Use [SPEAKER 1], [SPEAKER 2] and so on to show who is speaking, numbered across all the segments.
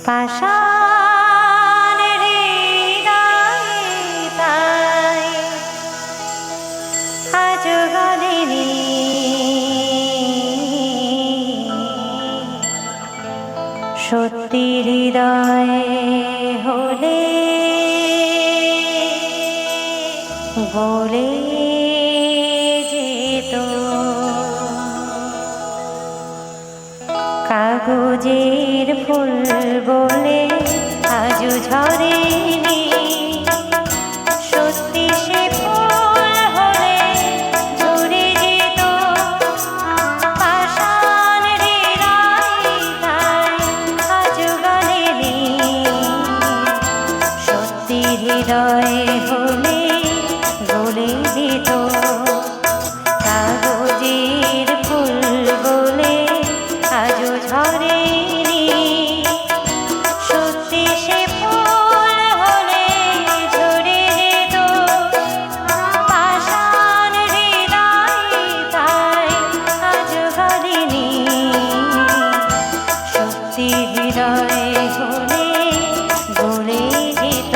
[SPEAKER 1] পাষাণ হৃদয়ে তাই আজ গলেনি সত্যি হৃদয়ে হলে গলে যেত কাগজের ফুল বলে আজও ঝরেনি সত্যি সে ফুল হলে ঝরে যেত পাষাণ হৃদয়ে তাই আজও গলেনি সত্যি হৃদয়ে হলে গলে যেত কাগজের ফুল বলে আজও ঝরেনি সত্যি সে ফুল হলে ঝরে যেত পাষাণ হৃদয়ে তাই আজও গলেনি সত্যি হৃদয়ে হলে গলে যেত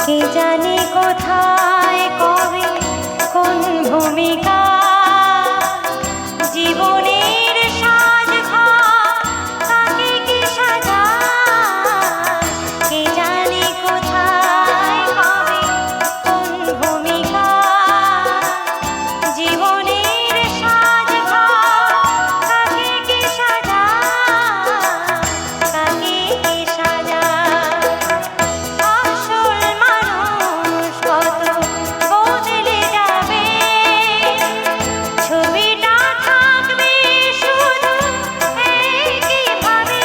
[SPEAKER 1] কে জানি কোথায় কবে কোন ভূমিকা জীবনের সাজঘর তাকে কি সাজায় কে জানি কোথায় কবে কোন ভূমিকা জীবনের সাজঘর তাকে কি সাজায় তাকে কি সাজায় আসল মানুষ কত বদলে যাবে ছবিটা থাকবে শুধু একইভাবে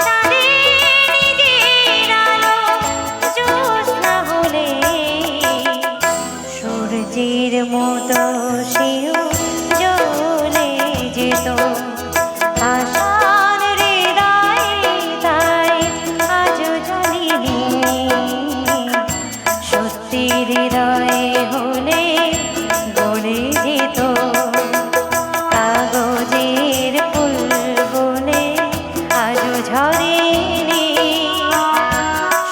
[SPEAKER 1] তাদের নিজের আলো জ্যোৎস্না হলে সূর্যের মতো সেও জ্বলে যেত পাষাণ হৃদয়ে তাই আজও জ্বলেনি সত্যি হৃদয়ে হলে গলে যেত কাগজের ফুল বলে আজও ঝরেনি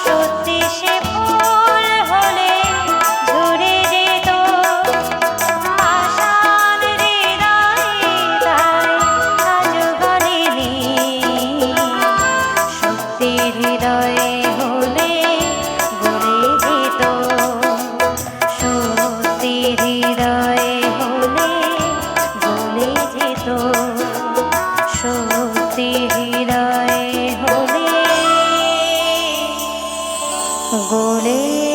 [SPEAKER 1] সত্যি সে ফুল হলে ঝরে যেত পাষাণ হৃদয়ে তাই আজও গলেনি সত্যি হৃদয়ে হলে গলে যেত সত্যি হৃদয়ে হলে গলে যেত সত্যি হৃদয়ে হলে গলে